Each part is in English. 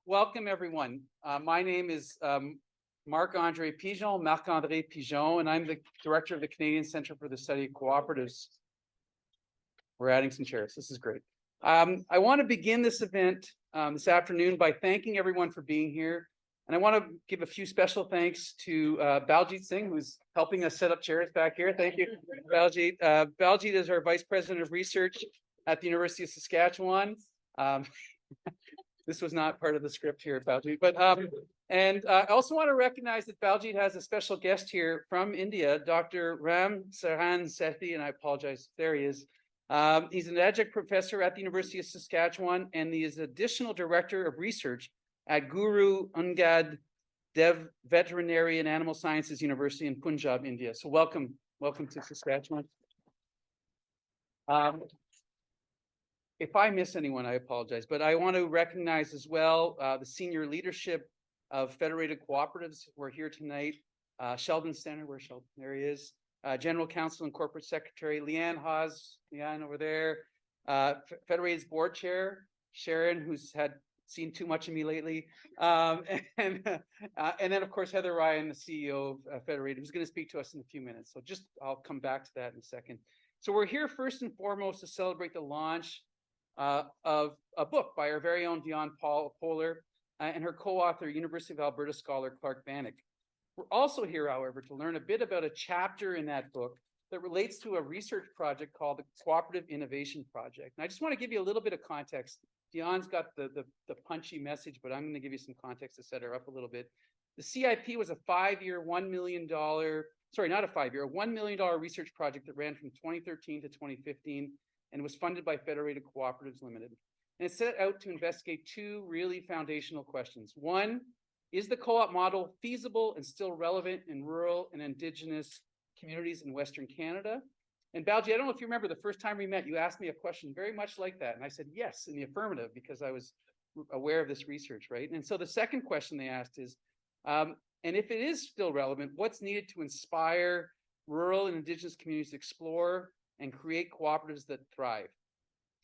Welcome everyone. My name is Marc-André Pigeon, and I'm the director of the Canadian Centre for the Study of Cooperatives. We're adding some chairs. This is great. I want to begin this event this afternoon by thanking everyone for being here. And I want to give a few special thanks to Baljit Singh, who's helping us set up chairs back here. Thank you, Baljit. Baljit is our Vice President of Research at the University of Saskatchewan. This was not part of the script here, Baljit. But I also want to recognize that Baljit has a special guest here from India, Dr. Ram Saran Sethi, and I apologize, there he is. He's an adjunct professor at the University of Saskatchewan, and he is additional director of research at Guru Angad Dev Veterinary and Animal Sciences University in Punjab, India. So welcome to Saskatchewan. If I miss anyone, I apologize, but I want to recognize as well the senior leadership of Federated Cooperatives who are here tonight. Sheldon Stenner, where's Sheldon? There he is. General Counsel and Corporate Secretary Leanne Hawes, Leanne over there. Federated's board chair, Sharon, who's had seen too much of me lately. And then, of course, Heather Ryan, the CEO of Federated, who's going to speak to us in a few minutes. So I'll come back to that in a second. So we're here first and foremost to celebrate the launch of a book by our very own Dionne Pohler and her co-author, University of Alberta scholar Clark Bannock. We're also here, however, to learn a bit about a chapter in that book that relates to a research project called the Co-operative Innovation Project. And I just want to give you a little bit of context. Dionne's got the punchy message, but I'm going to give you some context to set her up a little bit. The CIP was a 5-year, $1 million, sorry, not a 5-year, a $1 million research project that ran from 2013 to 2015 and was funded by Federated Cooperatives Limited. And it set out to investigate two really foundational questions. One, is the co-op model feasible and still relevant in rural and Indigenous communities in Western Canada? And Baljit, I don't know if you remember the first time we met, you asked me a question very much like that. And I said yes in the affirmative because I was aware of this research, right? And so the second question they asked is, and if it is still relevant, what's needed to inspire rural and Indigenous communities to explore and create cooperatives that thrive?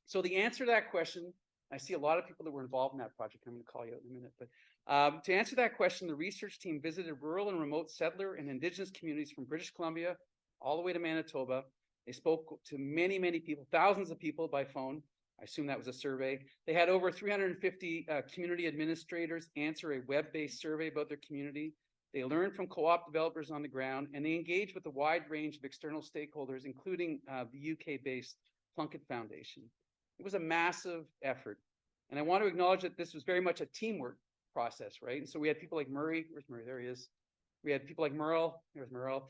So the answer to that question, I see a lot of people that were involved in that project. I'm going to call you out in a minute. But to answer that question, the research team visited rural and remote settler and Indigenous communities from British Columbia all the way to Manitoba. They spoke to many, many people, thousands of people by phone. I assume that was a survey. They had over 350 community administrators answer a web-based survey about their community. They learned from co-op developers on the ground, and they engaged with a wide range of external stakeholders, including the UK-based Plunkett Foundation. It was a massive effort. And I want to acknowledge that this was very much a teamwork process, right? And so we had people like Murray, where's Murray? There he is. We had people like Merle, here's Merle,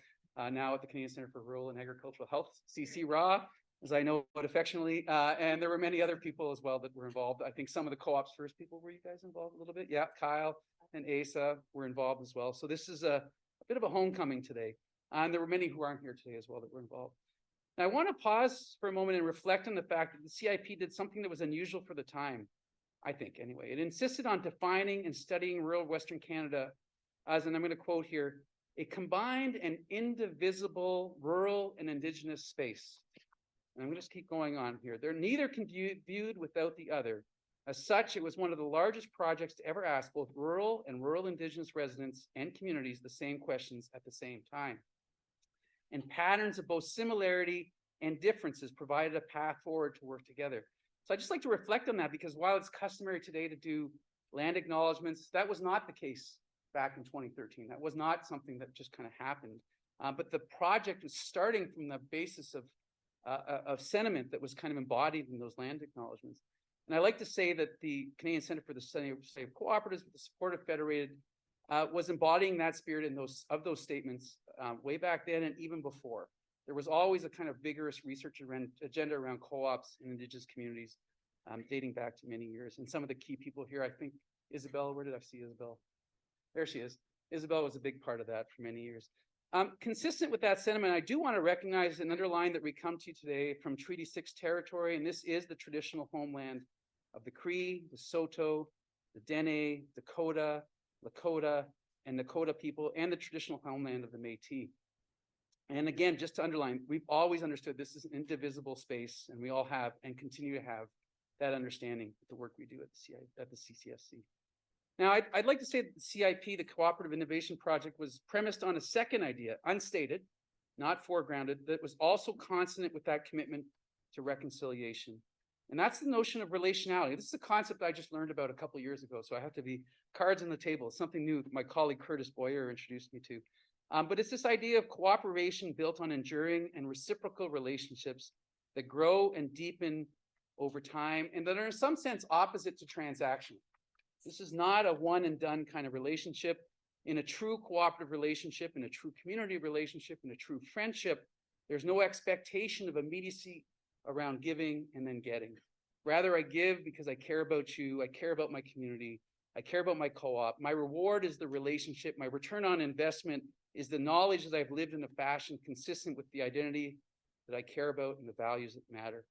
now at the Canadian Centre for Rural and Agricultural Health, CC Ra, as I know it affectionately. And there were many other people as well that were involved. I think some of the co-op's first people, were you guys involved a little bit? Yeah, Kyle and Asa were involved as well. So this is a bit of a homecoming today. And there were many who aren't here today as well that were involved. Now, I want to pause for a moment and reflect on the fact that the CIP did something that was unusual for the time, I think, anyway. It insisted on defining and studying rural Western Canada as, and I'm going to quote here, a combined and indivisible rural and Indigenous space. And I'm going to just keep going on here. They're neither can be viewed without the other. As such, it was one of the largest projects to ever ask both rural and rural Indigenous residents and communities the same questions at the same time. And patterns of both similarity and differences provided a path forward to work together. So I'd just like to reflect on that because while it's customary today to do land acknowledgements, that was not the case back in 2013. That was not something that just kind of happened. But the project was starting from the basis of sentiment that was kind of embodied in those land acknowledgements. And I like to say that the Canadian Centre for the Study of Cooperatives, with the support of Federated, was embodying that spirit in those statements way back then and even before. There was always a kind of vigorous research agenda around co-ops in Indigenous communities dating back to many years. And some of the key people here, I think, Isabel, where did I see Isabel? There she is. Isabel was a big part of that for many years. Consistent with that sentiment, I do want to recognize and underline that we come to you today from Treaty 6 territory, and this is the traditional homeland of the Cree, the Saulteaux, the Dene, Dakota, Lakota, and Nakota people, and the traditional homeland of the Métis. And again, just to underline, we've always understood this is an indivisible space, and we all have and continue to have that understanding with the work we do at the CCSC. Now, I'd like to say that the CIP, the Cooperative Innovation Project, was premised on a second idea, unstated, not foregrounded, that was also consonant with that commitment to reconciliation. And that's the notion of relationality. This is a concept I just learned about a couple of years ago, so I have to be cards on the table. It's something new my colleague Curtis Boyer introduced me to. But it's this idea of cooperation built on enduring and reciprocal relationships that grow and deepen over time and that are in some sense opposite to transaction. This is not a one and done kind of relationship. In a true cooperative relationship, in a true community relationship, in a true friendship, there's no expectation of immediacy around giving and then getting. Rather, I give because I care about you, I care about my community, I care about my co-op. My reward is the relationship, my return on investment is the knowledge that I've lived in a fashion consistent with the identity that I care about and the values that matter.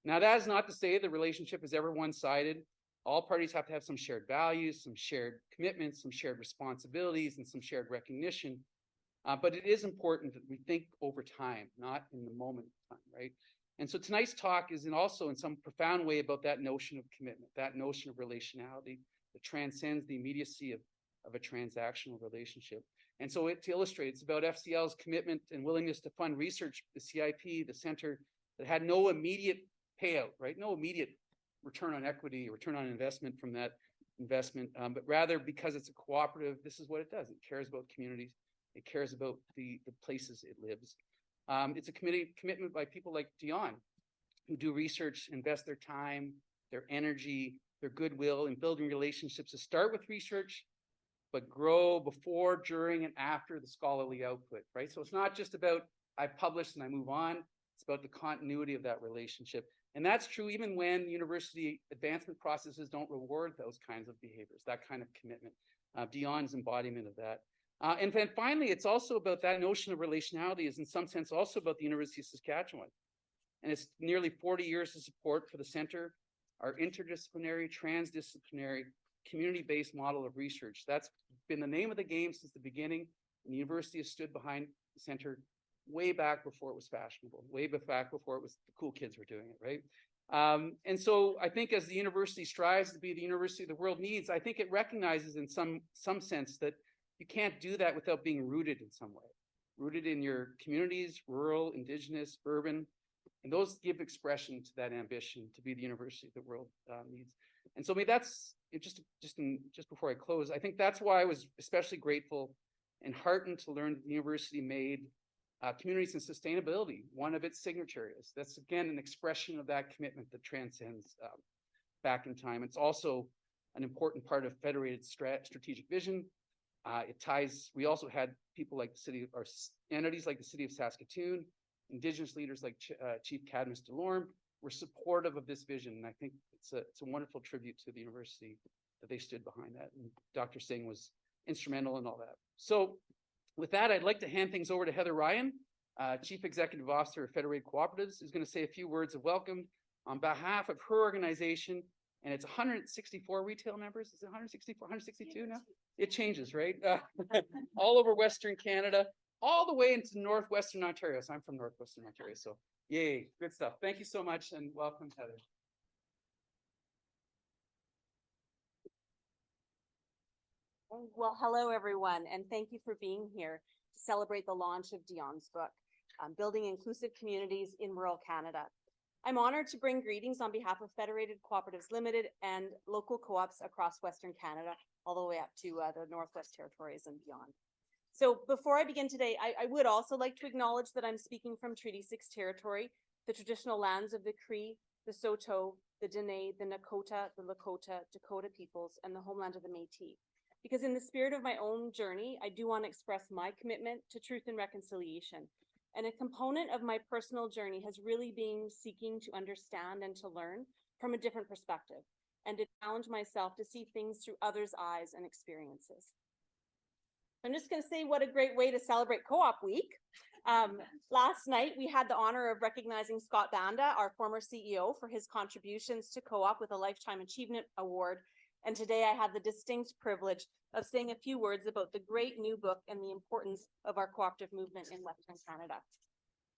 Now, that is not to say the relationship is ever one-sided. All parties have to have some shared values, some shared commitments, some shared responsibilities, and some shared recognition. But it is important that we think over time, not in the moment of time, right? And so tonight's talk is also in some profound way about that notion of commitment, that notion of relationality that transcends the immediacy of a transactional relationship. And so to illustrate, it's about FCL's commitment and willingness to fund research, the CIP, the center, that had no immediate payout, right? No immediate return on equity, return on investment from that investment, but rather because it's a cooperative, this is what it does. It cares about communities. It cares about the places it lives. It's a commitment by people like Dionne, who do research, invest their time, their energy, their goodwill in building relationships to start with research, but grow before, during, and after the scholarly output, right? So it's not just about I publish and I move on. It's about the continuity of that relationship. And that's true even when university advancement processes don't reward those kinds of behaviors, that kind of commitment. Dionne's embodiment of that. And then finally, it's also about that notion of relationality is in some sense also about the University of Saskatchewan. And it's nearly 40 years of support for the center, our interdisciplinary, transdisciplinary, community-based model of research. That's been the name of the game since the beginning. And the university has stood behind the center way back before it was fashionable, way back before it was the cool kids were doing it, right? And so I think as the university strives to be the university the world needs, I think it recognizes in some sense that you can't do that without being rooted in some way, rooted in your communities, rural, Indigenous, urban, and those give expression to that ambition to be the university the world needs. And so maybe that's just before I close, I think that's why I was especially grateful and heartened to learn that the university made communities and sustainability one of its signatories. That's again an expression of that commitment that transcends back in time. It's also an important part of federated strategic vision. It ties. We also had people like the city, or entities like the city of Saskatoon, Indigenous leaders like Chief Cadmus DeLorme were supportive of this vision, and I think it's a wonderful tribute to the university that they stood behind that. And Dr. Singh was instrumental in all that. So with that, I'd like to hand things over to Heather Ryan, Chief Executive Officer of Federated Cooperatives, who's going to say a few words of welcome on behalf of her organization. And it's 164 retail members. Is it 164, 162 now? It changes, right? All over Western Canada, all the way into Northwestern Ontario. So I'm from Northwestern Ontario. So yay, good stuff. Thank you so much and welcome, Heather. Well, hello, everyone, and thank you for being here to celebrate the launch of Dionne's book, Building Inclusive Communities in Rural Canada. I'm honored to bring greetings on behalf of Federated Cooperatives Limited and local co-ops across Western Canada, all the way up to the Northwest Territories and beyond. So before I begin today, I would also like to acknowledge that I'm speaking from Treaty 6 territory, the traditional lands of the Cree, the Saulteaux, the Dene, the Nakota, the Lakota, Dakota peoples, and the homeland of the Métis. Because in the spirit of my own journey, I do want to express my commitment to truth and reconciliation. And a component of my personal journey has really been seeking to understand and to learn from a different perspective and to challenge myself to see things through others' eyes and experiences. I'm just going to say what a great way to celebrate Co-op Week. Last night, we had the honor of recognizing Scott Banda, our former CEO, for his contributions to Co-op with a Lifetime Achievement Award. And today I have the distinct privilege of saying a few words about the great new book and the importance of our cooperative movement in Western Canada.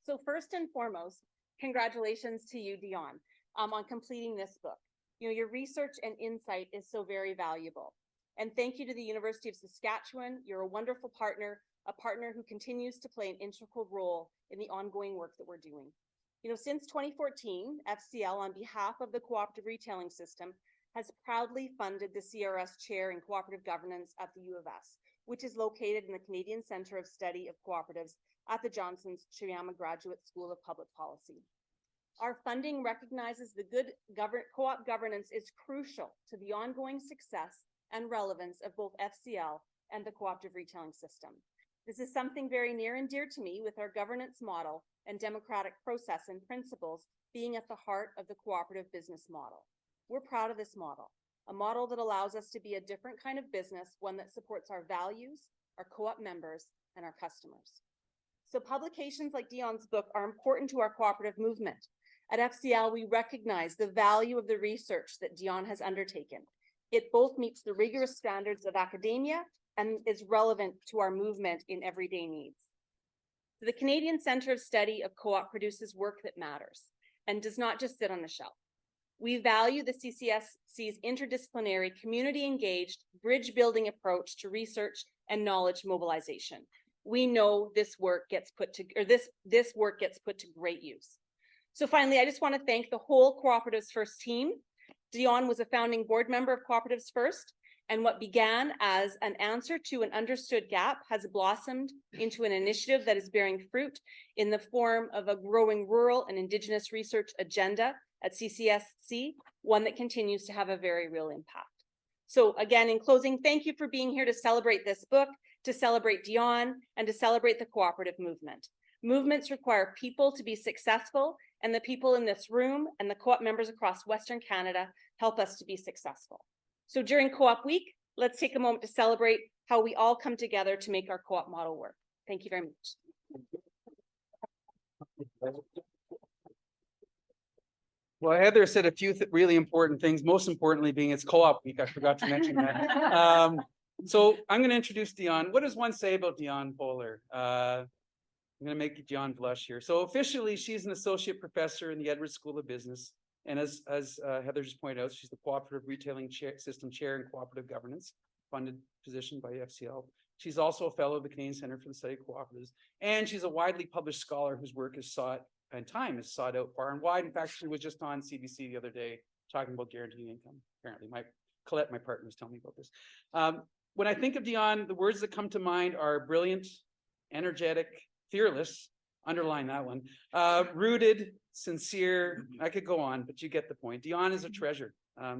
So first and foremost, congratulations to you, Dionne, on completing this book. You know, your research and insight is so very valuable. And thank you to the University of Saskatchewan. You're a wonderful partner, a partner who continues to play an integral role in the ongoing work that we're doing. You know, since 2014, FCL, on behalf of the cooperative retailing system, has proudly funded the CRS Chair in Cooperative Governance at the U of S, which is located in the Canadian Centre of Study of Cooperatives at the Johnson's Chiyama Graduate School of Public Policy. Our funding recognizes the good co-op governance is crucial to the ongoing success and relevance of both FCL and the cooperative retailing system. This is something very near and dear to me, with our governance model and democratic process and principles being at the heart of the cooperative business model. We're proud of this model, a model that allows us to be a different kind of business, one that supports our values, our co-op members, and our customers. So publications like Dionne's book are important to our cooperative movement. At FCL, we recognize the value of the research that Dionne has undertaken. It both meets the rigorous standards of academia and is relevant to our movement in everyday needs. The Canadian Centre of Study of Co-op produces work that matters and does not just sit on the shelf. We value the CCSC's interdisciplinary, community-engaged, bridge-building approach to research and knowledge mobilization. We know this work gets put to great use. So finally, I just want to thank the whole Cooperatives First team. Dionne was a founding board member of Cooperatives First, and what began as an answer to an understood gap has blossomed into an initiative that is bearing fruit in the form of a growing rural and Indigenous research agenda at CCSC, one that continues to have a very real impact. So again, in closing, thank you for being here to celebrate this book, to celebrate Dionne, and to celebrate the cooperative movement. Movements require people to be successful, and the people in this room and the co-op members across Western Canada help us to be successful. So during Co-op Week, let's take a moment to celebrate how we all come together to make our co-op model work. Thank you very much. Well, Heather said a few really important things, most importantly being it's Co-op Week. I forgot to mention that. So I'm going to introduce Dionne. What does one say about Dionne Pohler? I'm going to make Dionne blush here. So officially, she's an associate professor in the Edwards School of Business. And as Heather just pointed out, she's the Cooperative Retailing System Chair in Cooperative Governance, funded position by FCL. She's also a fellow of the Canadian Centre for the Study of Cooperatives. And she's a widely published scholar whose work is sought and time is sought out far and wide. In fact, she was just on CBC the other day talking about guaranteed income. Apparently, Colette, my partner, was telling me about this. When I think of Dionne, the words that come to mind are brilliant, energetic, fearless, underline that one, rooted, sincere. I could go on, but you get the point. Dionne is a treasure.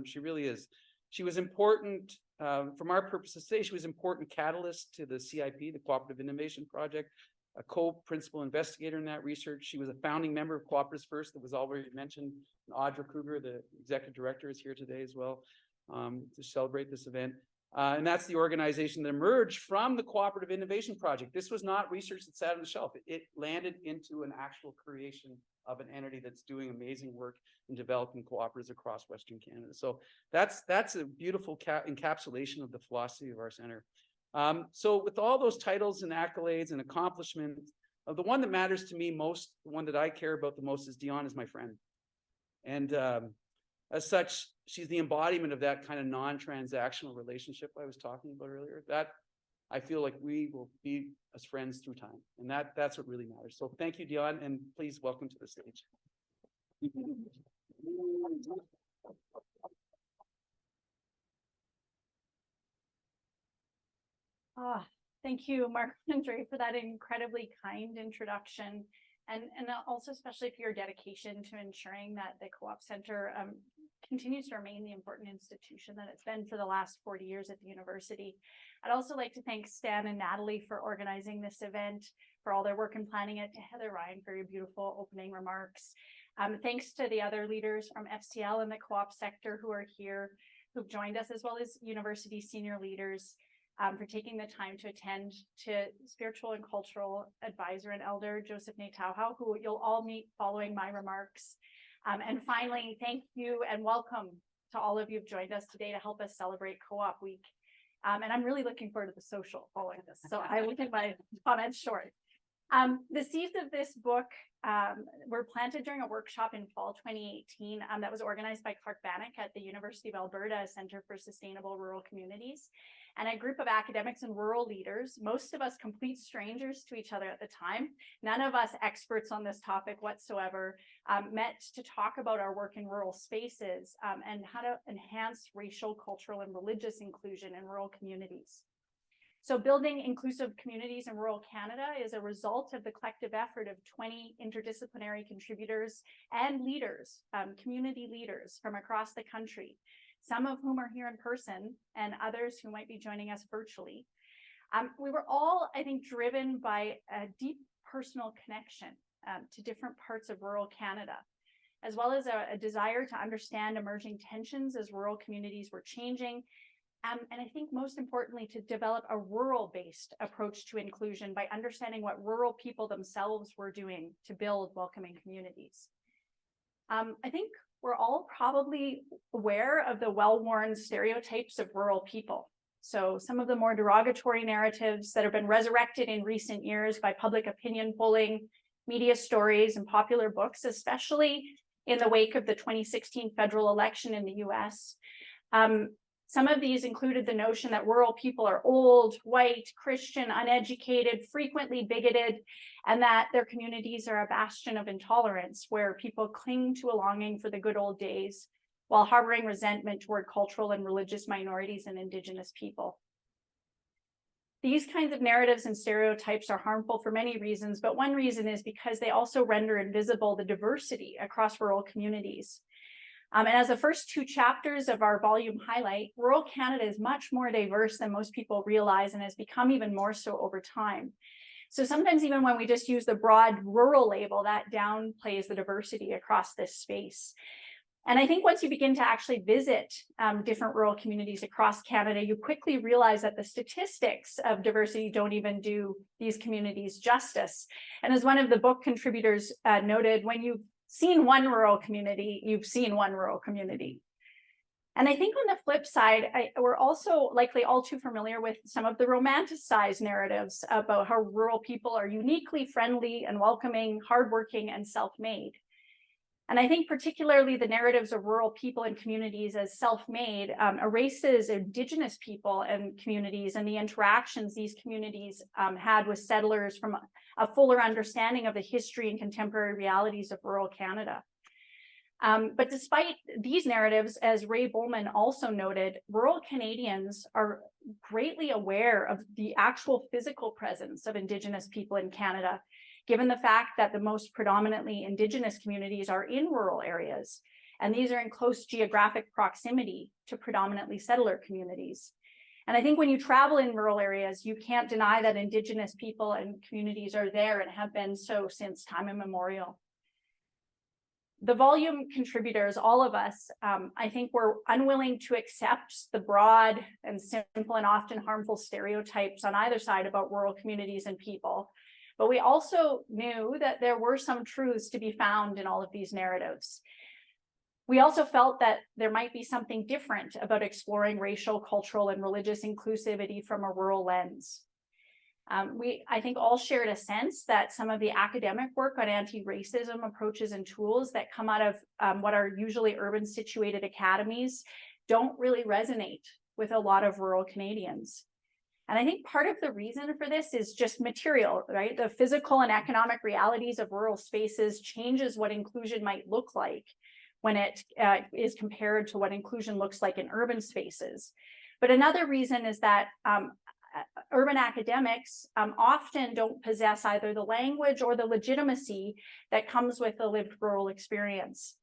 She really is. She was important, from our purposes today, she was an important catalyst to the CIP, the Cooperative Innovation Project, a co-principal investigator in that research. She was a founding member of Cooperatives First that was already mentioned. Audra Kruger, the executive director, is here today as well to celebrate this event. And that's the organization that emerged from the Cooperative Innovation Project. This was not research that sat on the shelf. It landed into an actual creation of an entity that's doing amazing work in developing cooperatives across Western Canada. So that's a beautiful encapsulation of the philosophy of our center. So with all those titles and accolades and accomplishments, the one that matters to me most, the one that I care about the most, is Dionne is my friend. And as such, she's the embodiment of that kind of non-transactional relationship I was talking about earlier. That I feel like we will be as friends through time. And that's what really matters. So thank you, Dionne, and please welcome to the stage. Thank you, Marc-Andre, for that incredibly kind introduction, and also especially for your dedication to ensuring that the Co-op Center continues to remain the important institution that it's been for the last 40 years at the university. I'd also like to thank Stan and Natalie for organizing this event, for all their work in planning it, to Heather Ryan for your beautiful opening remarks. Thanks to the other leaders from FCL and the co-op sector who are here, who've joined us, as well as university senior leaders, for taking the time to attend, to spiritual and cultural advisor and elder Joseph Natauhau, who you'll all meet following my remarks. And finally, thank you and welcome to all of you who've joined us today to help us celebrate Co-op Week. And I'm really looking forward to the social following this, so I will keep my comments short. The seeds of this book were planted during a workshop in fall 2018 that was organized by Clark Bannock at the University of Alberta Centre for Sustainable Rural Communities. And a group of academics and rural leaders, most of us complete strangers to each other at the time, none of us experts on this topic whatsoever, met to talk about our work in rural spaces and how to enhance racial, cultural, and religious inclusion in rural communities. So building inclusive communities in rural Canada is a result of the collective effort of 20 interdisciplinary contributors and leaders, community leaders from across the country, some of whom are here in person and others who might be joining us virtually. We were all, I think, driven by a deep personal connection to different parts of rural Canada, as well as a desire to understand emerging tensions as rural communities were changing. And I think most importantly, to develop a rural-based approach to inclusion by understanding what rural people themselves were doing to build welcoming communities. I think we're all probably aware of the well-worn stereotypes of rural people. So some of the more derogatory narratives that have been resurrected in recent years by public opinion polling, media stories, and popular books, especially in the wake of the 2016 federal election in the US. Some of these included the notion that rural people are old, white, Christian, uneducated, frequently bigoted, and that their communities are a bastion of intolerance where people cling to a longing for the good old days while harboring resentment toward cultural and religious minorities and Indigenous people. These kinds of narratives and stereotypes are harmful for many reasons, but one reason is because they also render invisible the diversity across rural communities. And as the first two chapters of our volume highlight, rural Canada is much more diverse than most people realize and has become even more so over time. So sometimes even when we just use the broad rural label, that downplays the diversity across this space. And I think once you begin to actually visit different rural communities across Canada, you quickly realize that the statistics of diversity don't even do these communities justice. And as one of the book contributors noted, when you've seen one rural community, you've seen one rural community. And I think on the flip side, we're also likely all too familiar with some of the romanticized narratives about how rural people are uniquely friendly and welcoming, hardworking, and self-made. And I think particularly the narratives of rural people and communities as self-made erases Indigenous people and communities and the interactions these communities had with settlers from a fuller understanding of the history and contemporary realities of rural Canada. But despite these narratives, as Ray Bowman also noted, rural Canadians are greatly aware of the actual physical presence of Indigenous people in Canada, given the fact that the most predominantly Indigenous communities are in rural areas, and these are in close geographic proximity to predominantly settler communities. And I think when you travel in rural areas, you can't deny that Indigenous people and communities are there and have been so since time immemorial. The volume contributors, all of us, I think were unwilling to accept the broad and simple and often harmful stereotypes on either side about rural communities and people. But we also knew that there were some truths to be found in all of these narratives. We also felt that there might be something different about exploring racial, cultural, and religious inclusivity from a rural lens. We, I think, all shared a sense that some of the academic work on anti-racism approaches and tools that come out of what are usually urban situated academies don't really resonate with a lot of rural Canadians. And I think part of the reason for this is just material, right? The physical and economic realities of rural spaces changes what inclusion might look like when it is compared to what inclusion looks like in urban spaces. But another reason is that urban academics often don't possess either the language or the legitimacy that comes with the lived rural experience.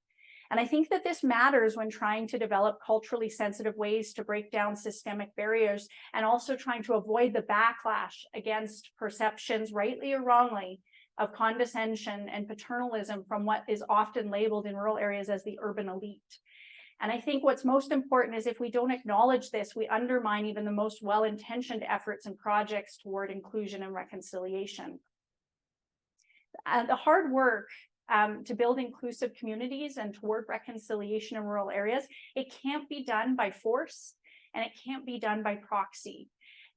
And I think that this matters when trying to develop culturally sensitive ways to break down systemic barriers and also trying to avoid the backlash against perceptions, rightly or wrongly, of condescension and paternalism from what is often labeled in rural areas as the urban elite. And I think what's most important is if we don't acknowledge this, we undermine even the most well-intentioned efforts and projects toward inclusion and reconciliation. The hard work to build inclusive communities and toward reconciliation in rural areas, it can't be done by force and it can't be done by proxy.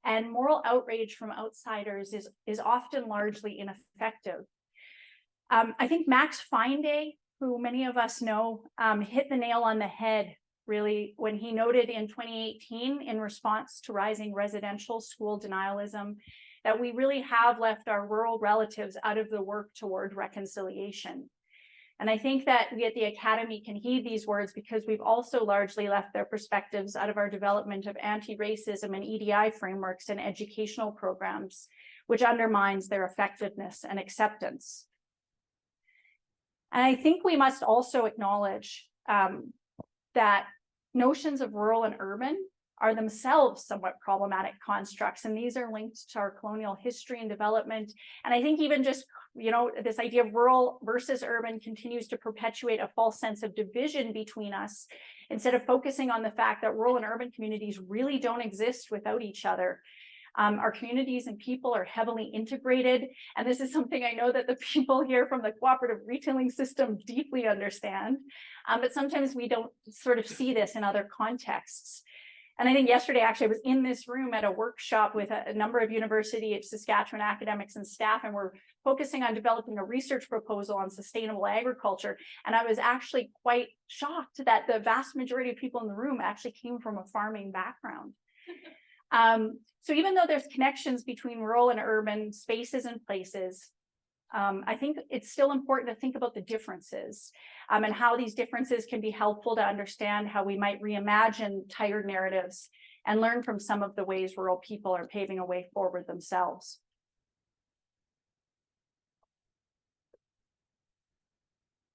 and moral outrage from outsiders is often largely ineffective. I think Max Feinday, who many of us know, hit the nail on the head really when he noted in 2018 in response to rising residential school denialism that we really have left our rural relatives out of the work toward reconciliation. And I think that we at the Academy can heed these words because we've also largely left their perspectives out of our development of anti-racism and EDI frameworks and educational programs, which undermines their effectiveness and acceptance. And I think we must also acknowledge that notions of rural and urban are themselves somewhat problematic constructs, and these are linked to our colonial history and development. And I think even just, this idea of rural versus urban continues to perpetuate a false sense of division between us, instead of focusing on the fact that rural and urban communities really don't exist without each other. Our communities and people are heavily integrated, and this is something I know that the people here from the cooperative retailing system deeply understand, but sometimes we don't sort of see this in other contexts. And I think yesterday, actually, I was in this room at a workshop with a number of University of Saskatchewan academics and staff, and we're focusing on developing a research proposal on sustainable agriculture. And I was actually quite shocked that the vast majority of people in the room actually came from a farming background. So even though there's connections between rural and urban spaces and places, I think it's still important to think about the differences and how these differences can be helpful to understand how we might reimagine tired narratives and learn from some of the ways rural people are paving a way forward themselves.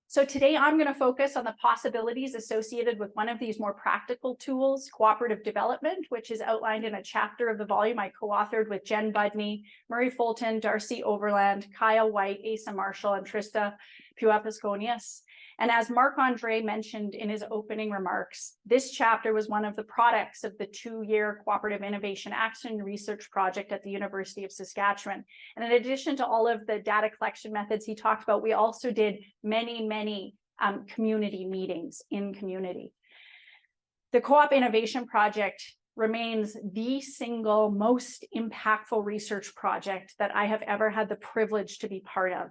So today I'm going to focus on the possibilities associated with one of these more practical tools, cooperative development, which is outlined in a chapter of the volume I co-authored with Jen Budney, Murray Fulton, Darcy Overland, Kyle White, Asa Marshall, and Trista Puapisconius. And as Marc-Andre mentioned in his opening remarks, this chapter was one of the products of the 2-year Cooperative Innovation Action Research Project at the University of Saskatchewan. And in addition to all of the data collection methods he talked about, we also did many community meetings in community. The Co-op Innovation Project remains the single most impactful research project that I have ever had the privilege to be part of.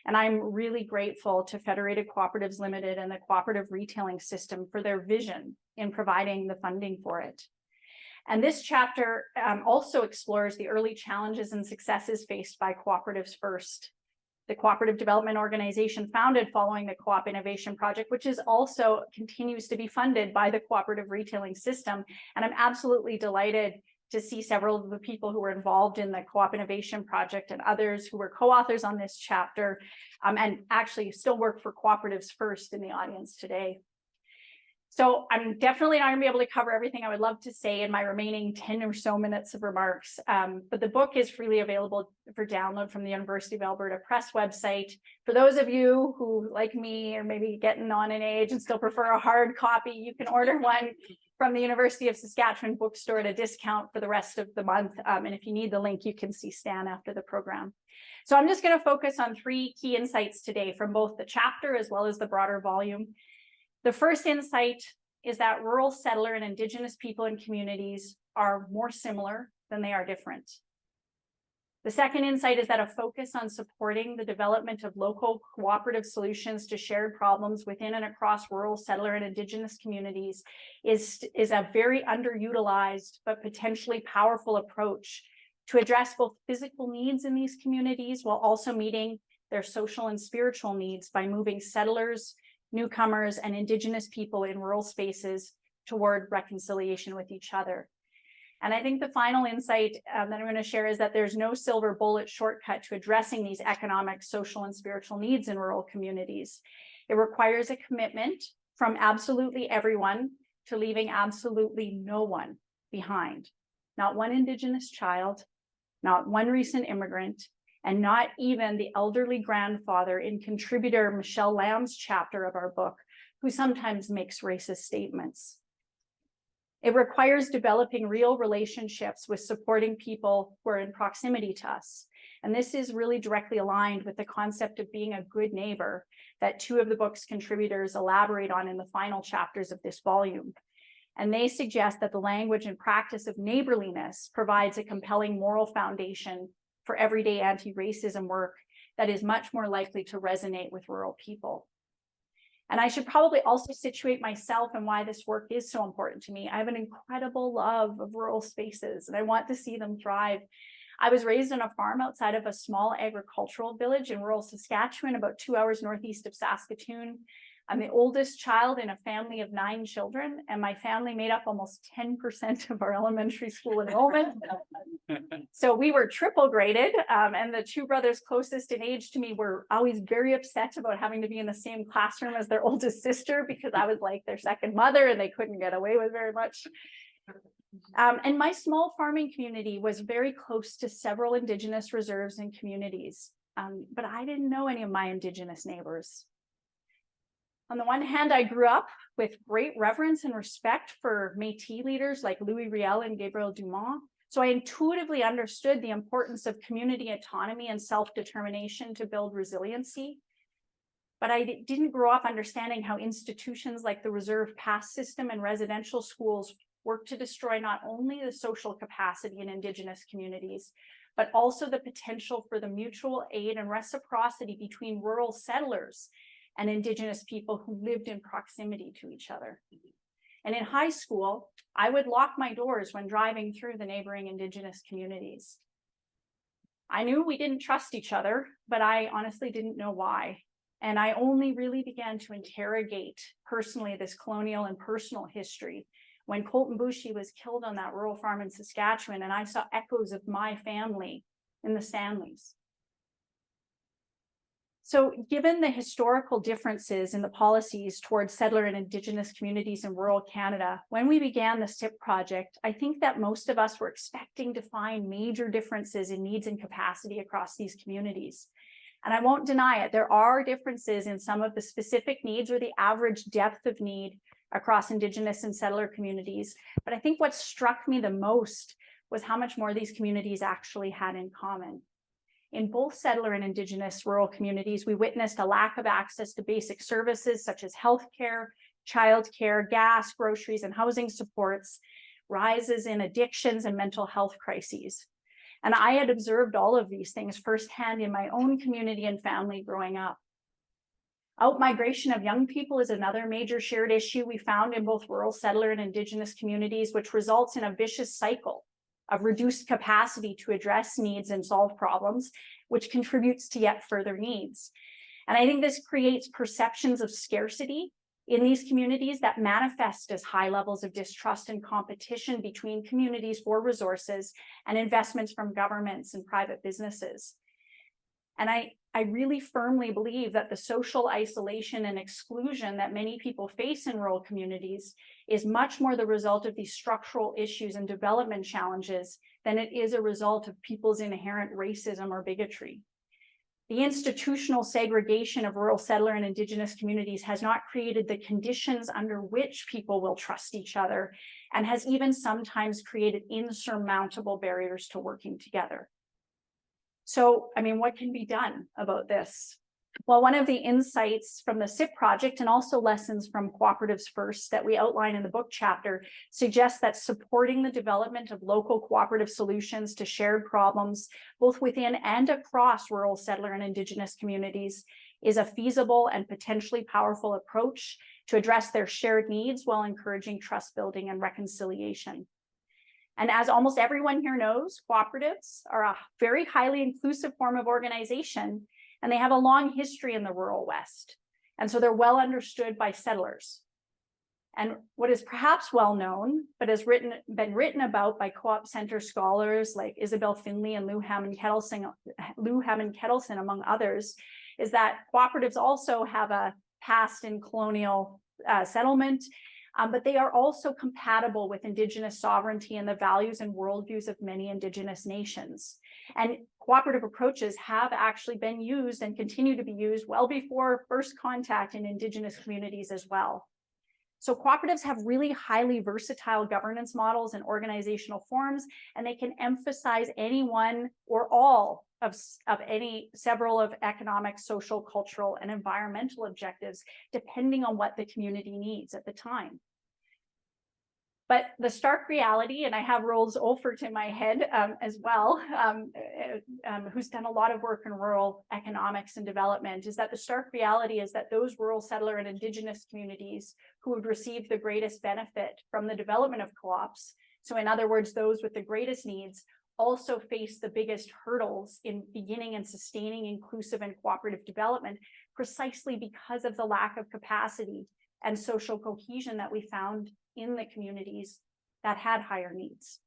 And I'm really grateful to Federated Cooperatives Limited and the Cooperative Retailing System for their vision in providing the funding for it. And this chapter also explores the early challenges and successes faced by Cooperatives First, the cooperative development organization founded following the Co-op Innovation Project, which is also continues to be funded by the Cooperative Retailing System. And I'm absolutely delighted to see several of the people who were involved in the Co-op Innovation Project and others who were co-authors on this chapter and actually still work for Cooperatives First in the audience today. So I'm definitely not going to be able to cover everything I would love to say in my remaining 10 or so minutes of remarks, but the book is freely available for download from the University of Alberta Press website. For those of you who, like me, are maybe getting on in age and still prefer a hard copy, you can order one from the University of Saskatchewan bookstore at a discount for the rest of the month. And if you need the link, you can see Stan after the program. So I'm just going to focus on 3 key insights today from both the chapter as well as the broader volume. The first insight is that rural settler and Indigenous people and communities are more similar than they are different. The second insight is that a focus on supporting the development of local cooperative solutions to shared problems within and across rural settler and Indigenous communities is a very underutilized but potentially powerful approach to address both physical needs in these communities while also meeting their social and spiritual needs by moving settlers, newcomers, and Indigenous people in rural spaces toward reconciliation with each other. And I think the final insight that I'm going to share is that there's no silver bullet shortcut to addressing these economic, social, and spiritual needs in rural communities. It requires a commitment from absolutely everyone to leaving absolutely no one behind. Not one Indigenous child, not one recent immigrant, and not even the elderly grandfather in contributor Michelle Lamb's chapter of our book, who sometimes makes racist statements. It requires developing real relationships with supporting people who are in proximity to us. And this is really directly aligned with the concept of being a good neighbor that 2 of the book's contributors elaborate on in the final chapters of this volume. And they suggest that the language and practice of neighborliness provides a compelling moral foundation for everyday anti-racism work that is much more likely to resonate with rural people. And I should probably also situate myself and why this work is so important to me. I have an incredible love of rural spaces and I want to see them thrive. I was raised on a farm outside of a small agricultural village in rural Saskatchewan, about 2 hours northeast of Saskatoon. I'm the oldest child in a family of 9 children, and my family made up almost 10% of our elementary school enrollment. So we were triple graded, and the 2 brothers closest in age to me were always very upset about having to be in the same classroom as their oldest sister because I was like their second mother and they couldn't get away with very much. And my small farming community was very close to several Indigenous reserves and communities, but I didn't know any of my Indigenous neighbors. On the one hand, I grew up with great reverence and respect for Métis leaders like Louis Riel and Gabriel Dumont. So I intuitively understood the importance of community autonomy and self-determination to build resiliency. But I didn't grow up understanding how institutions like the reserve pass system and residential schools work to destroy not only the social capacity in Indigenous communities, but also the potential for the mutual aid and reciprocity between rural settlers and Indigenous people who lived in proximity to each other. And in high school, I would lock my doors when driving through the neighboring Indigenous communities. I knew we didn't trust each other, but I honestly didn't know why. And I only really began to interrogate personally this colonial and personal history when Colton Boushie was killed on that rural farm in Saskatchewan, and I saw echoes of my family in the Stanleys. So given the historical differences in the policies towards settler and Indigenous communities in rural Canada, when we began the SIP project, I think that most of us were expecting to find major differences in needs and capacity across these communities. And I won't deny it, there are differences in some of the specific needs or the average depth of need across Indigenous and settler communities. But I think what struck me the most was how much more these communities actually had in common. In both settler and Indigenous rural communities, we witnessed a lack of access to basic services such as healthcare, childcare, gas, groceries, and housing supports, rises in addictions and mental health crises. And I had observed all of these things firsthand in my own community and family growing up. Outmigration of young people is another major shared issue we found in both rural settler and Indigenous communities, which results in a vicious cycle of reduced capacity to address needs and solve problems, which contributes to yet further needs. And I think this creates perceptions of scarcity in these communities that manifest as high levels of distrust and competition between communities for resources and investments from governments and private businesses. And I really firmly believe that the social isolation and exclusion that many people face in rural communities is much more the result of these structural issues and development challenges than it is a result of people's inherent racism or bigotry. The institutional segregation of rural settler and Indigenous communities has not created the conditions under which people will trust each other, and has even sometimes created insurmountable barriers to working together. So, I mean, what can be done about this? Well, one of the insights from the SIP project and also lessons from Cooperatives First that we outline in the book chapter suggests that supporting the development of local cooperative solutions to shared problems, both within and across rural settler and Indigenous communities, is a feasible and potentially powerful approach to address their shared needs while encouraging trust building and reconciliation. And as almost everyone here knows, cooperatives are a very highly inclusive form of organization, and they have a long history in the rural West. And so they're well understood by settlers. And what is perhaps well known, but has been written about by co-op center scholars like Isabel Finley and Lou Hammond Kettleson, among others, is that cooperatives also have a past in colonial settlement, but they are also compatible with Indigenous sovereignty and the values and worldviews of many Indigenous nations. And cooperative approaches have actually been used and continue to be used well before first contact in Indigenous communities as well. So cooperatives have really highly versatile governance models and organizational forms, and they can emphasize any one or all of several of economic, social, cultural, and environmental objectives, depending on what the community needs at the time. But the stark reality, and I have Rolls Olfert in my head as well, who's done a lot of work in rural economics and development, is that the stark reality is that those rural settler and Indigenous communities who would receive the greatest benefit from the development of co-ops, so in other words, those with the greatest needs, also face the biggest hurdles in beginning and sustaining inclusive and cooperative development, precisely because of the lack of capacity and social cohesion that we found in the communities that had higher needs.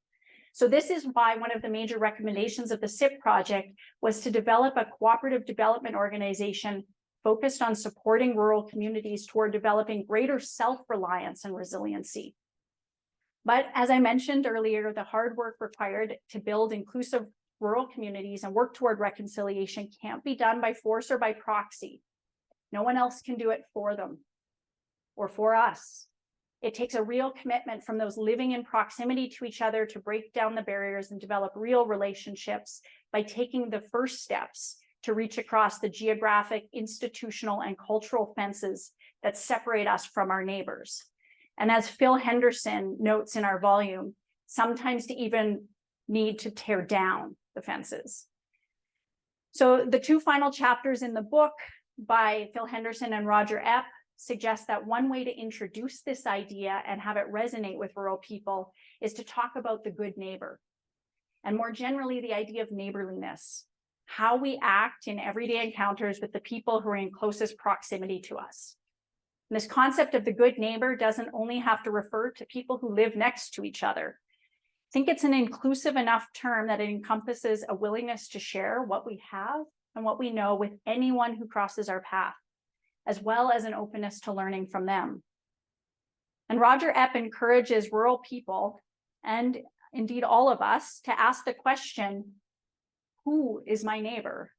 So this is why one of the major recommendations of the SIP project was to develop a cooperative development organization focused on supporting rural communities toward developing greater self-reliance and resiliency. But as I mentioned earlier, the hard work required to build inclusive rural communities and work toward reconciliation can't be done by force or by proxy. No one else can do it for them or for us. It takes a real commitment from those living in proximity to each other to break down the barriers and develop real relationships by taking the first steps to reach across the geographic, institutional, and cultural fences that separate us from our neighbors. And as Phil Henderson notes in our volume, sometimes to even need to tear down the fences. So the two final chapters in the book by Phil Henderson and Roger Epp suggest that one way to introduce this idea and have it resonate with rural people is to talk about the good neighbor. And more generally, the idea of neighborliness, how we act in everyday encounters with the people who are in closest proximity to us. And this concept of the good neighbor doesn't only have to refer to people who live next to each other. I think it's an inclusive enough term that it encompasses a willingness to share what we have and what we know with anyone who crosses our path, as well as an openness to learning from them. And Roger Epp encourages rural people, and indeed all of us, to ask the question, who is my neighbor?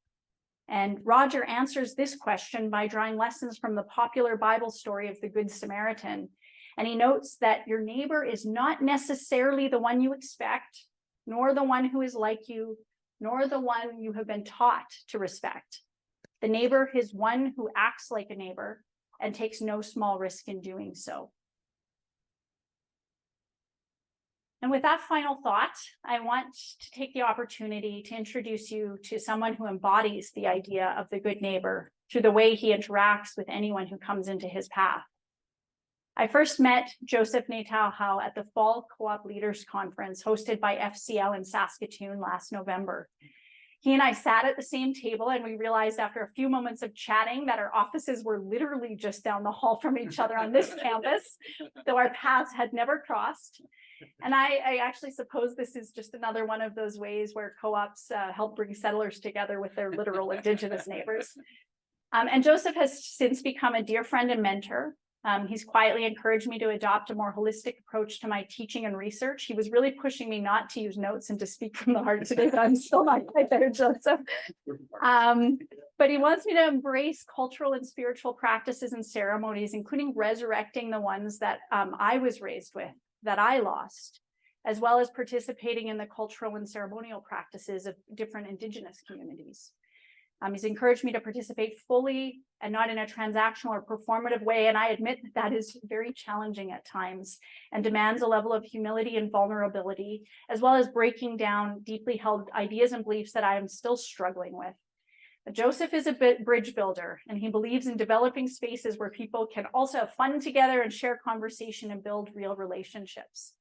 And Roger answers this question by drawing lessons from the popular Bible story of the Good Samaritan. And he notes that your neighbor is not necessarily the one you expect, nor the one who is like you, nor the one you have been taught to respect. The neighbor is one who acts like a neighbor and takes no small risk in doing so. And with that final thought, I want to take the opportunity to introduce you to someone who embodies the idea of the good neighbor through the way he interacts with anyone who comes into his path. I first met Joseph Natauhau at the Fall Co-op Leaders Conference hosted by FCL in Saskatoon last November. He and I sat at the same table, and we realized after a few moments of chatting that our offices were literally just down the hall from each other on this campus, though our paths had never crossed. And I actually suppose this is just another one of those ways where co-ops help bring settlers together with their literal Indigenous neighbors. And Joseph has since become a dear friend and mentor. He's quietly encouraged me to adopt a more holistic approach to my teaching and research. He was really pushing me not to use notes and to speak from the heart today, but I'm still not quite there, Joseph. But he wants me to embrace cultural and spiritual practices and ceremonies, including resurrecting the ones that I was raised with, that I lost, as well as participating in the cultural and ceremonial practices of different Indigenous communities. He's encouraged me to participate fully and not in a transactional or performative way. And I admit that is very challenging at times and demands a level of humility and vulnerability, as well as breaking down deeply held ideas and beliefs that I am still struggling with. But Joseph is a bridge builder, and he believes in developing spaces where people can also have fun together and share conversation and build real relationships.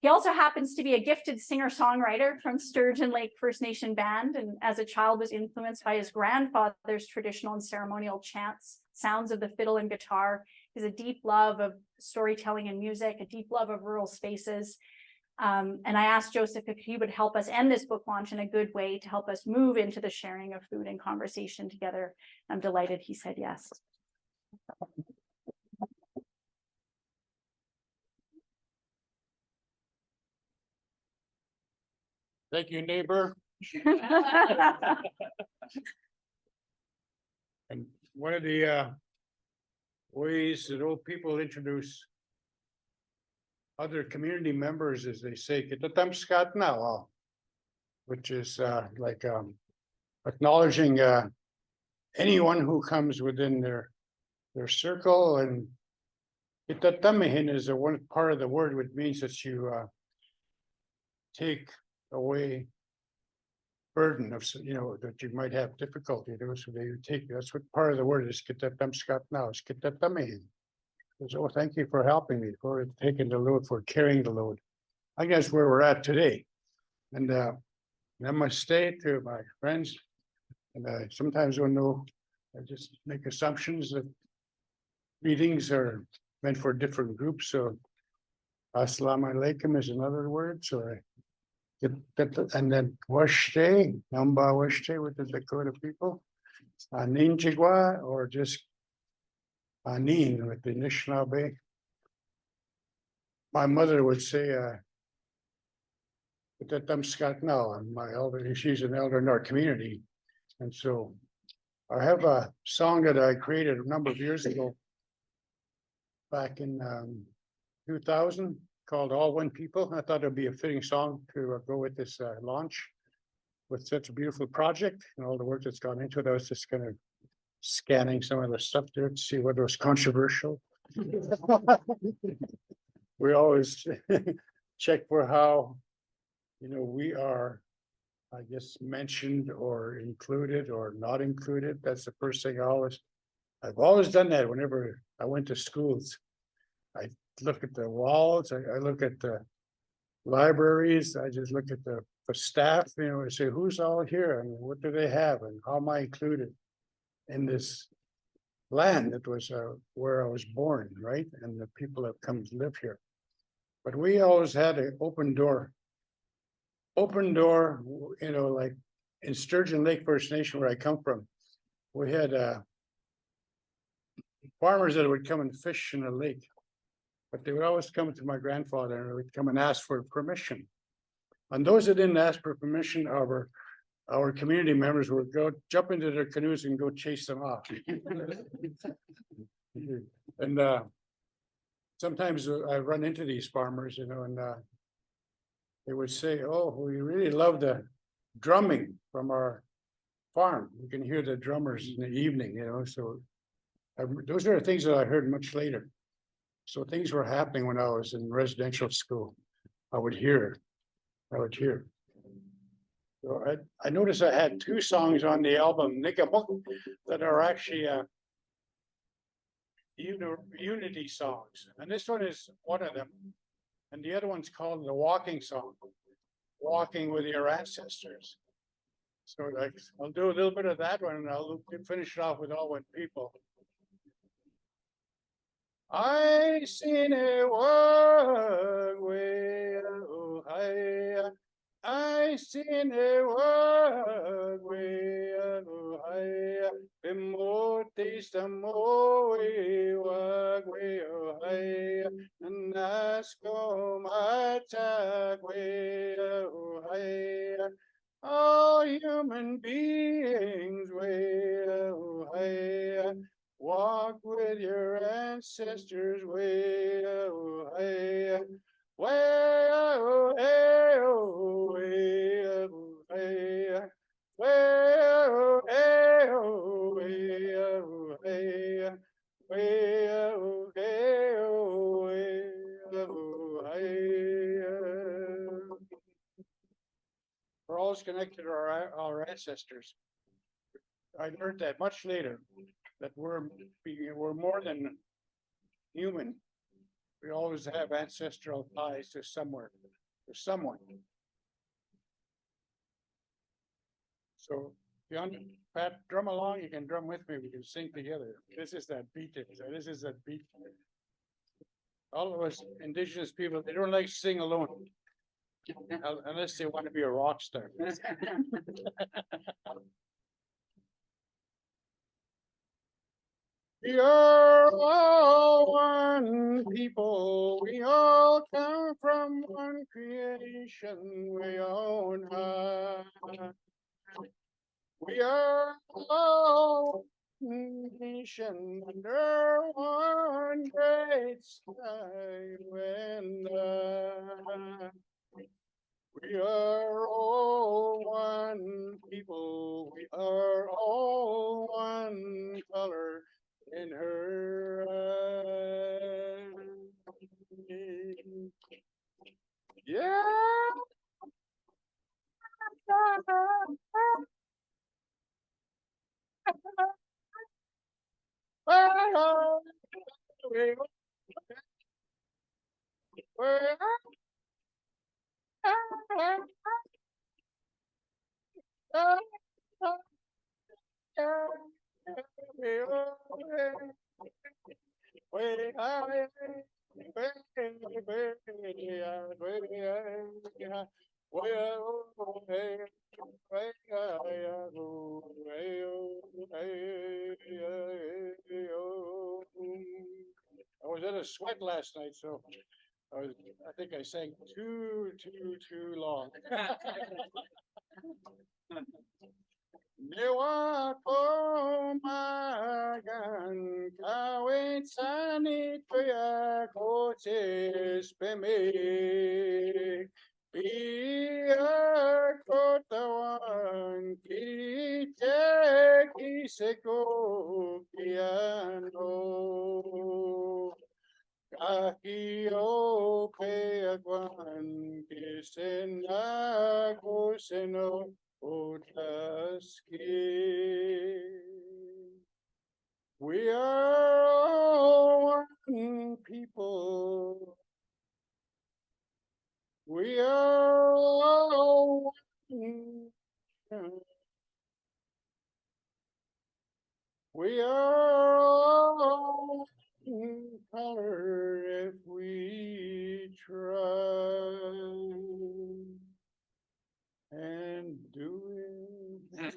He also happens to be a gifted singer-songwriter from Sturgeon Lake First Nation Band, and as a child was influenced by his grandfather's traditional and ceremonial chants, sounds of the fiddle and guitar. He has a deep love of storytelling and music, a deep love of rural spaces. And I asked Joseph if he would help us end this book launch in a good way to help us move into the sharing of food and conversation together. I'm delighted he said yes. Thank you, neighbor. And one of the ways that old people introduce other community members is they say, "Kitatamskat now," which is like acknowledging anyone who comes within their circle and Itatamihin is a one part of the word which means that you take away burden of, that you might have difficulty. So they take, that's what part of the word is, kitatamskat now, is kitatamihin. So thank you for helping me, for taking the load, for carrying the load. I guess where we're at today. And namaste to my friends. And I sometimes don't know, I just make assumptions that meetings are meant for different groups, so assalamu alaikum is another word, so I get that, and then washte, namba washte with the Dakota people, ninjigwa, or just anin with the Anishinaabe. My mother would say, that I'm Scott now, and my elder, she's an elder in our community. And so I have a song that I created a number of years ago, back in 2000, called All One People. I thought it'd be a fitting song to go with this launch with such a beautiful project and all the work that's gone into it. I was just kind of scanning some of the stuff there to see what was controversial. We always check for how, we are, I guess, mentioned or included or not included. That's the first thing I've always done that whenever I went to schools. I look at the walls, I look at the libraries, I just look at the staff, and say, who's all here and what do they have and how am I included in this land that was where I was born, right? And the people have come to live here. But we always had an open door, like in Sturgeon Lake First Nation, where I come from. We had farmers that would come and fish in the lake, but they would always come to my grandfather and would come and ask for permission. And those that didn't ask for permission, our community members would go jump into their canoes and go chase them off. And sometimes I run into these farmers, and they would say, oh, we really love the drumming from our farm. You can hear the drummers in the evening, so those are the things that I heard much later. So things were happening when I was in residential school. I would hear. So I noticed I had two songs on the album Nigamuk that are actually unity songs. And this one is one of them. And the other one's called the Walking Song, Walking with Your Ancestors. So I'll do a little bit of that one and I'll finish it off with All One People. I seen a walk way, oh, I seen a walk way, oh, Bimotis the moe walk way, oh, Nasco matag way, oh, all human beings way, oh, walk with your ancestors way, oh, hey, way, oh, hey, oh, way, oh, hey, way, oh, hey, oh, way, oh, hey, way, oh, hey, oh, way, oh, hey. We're always connected to our ancestors. I learned that much later, that we're more than human. We always have ancestral ties to somewhere, to someone. So, Pat, drum along. You can drum with me. We can sing together. This is that beat. This is that beat. All of us Indigenous people, they don't like to sing alone, unless they want to be a rock star. We are all one people. We all come from one creation. We own high. We are all nation under one great sky. When we are all one people. We are all one color in her eyes. I was in a sweat last night, so I think I sang too long. Newa pomagan kawit sanit kaya kotes pemik. Biar kotawan kita kiseko kiano. Kahio peagwan kisena kuseno utaski. We are all one people. We are all one. We are all in color if we try and do it.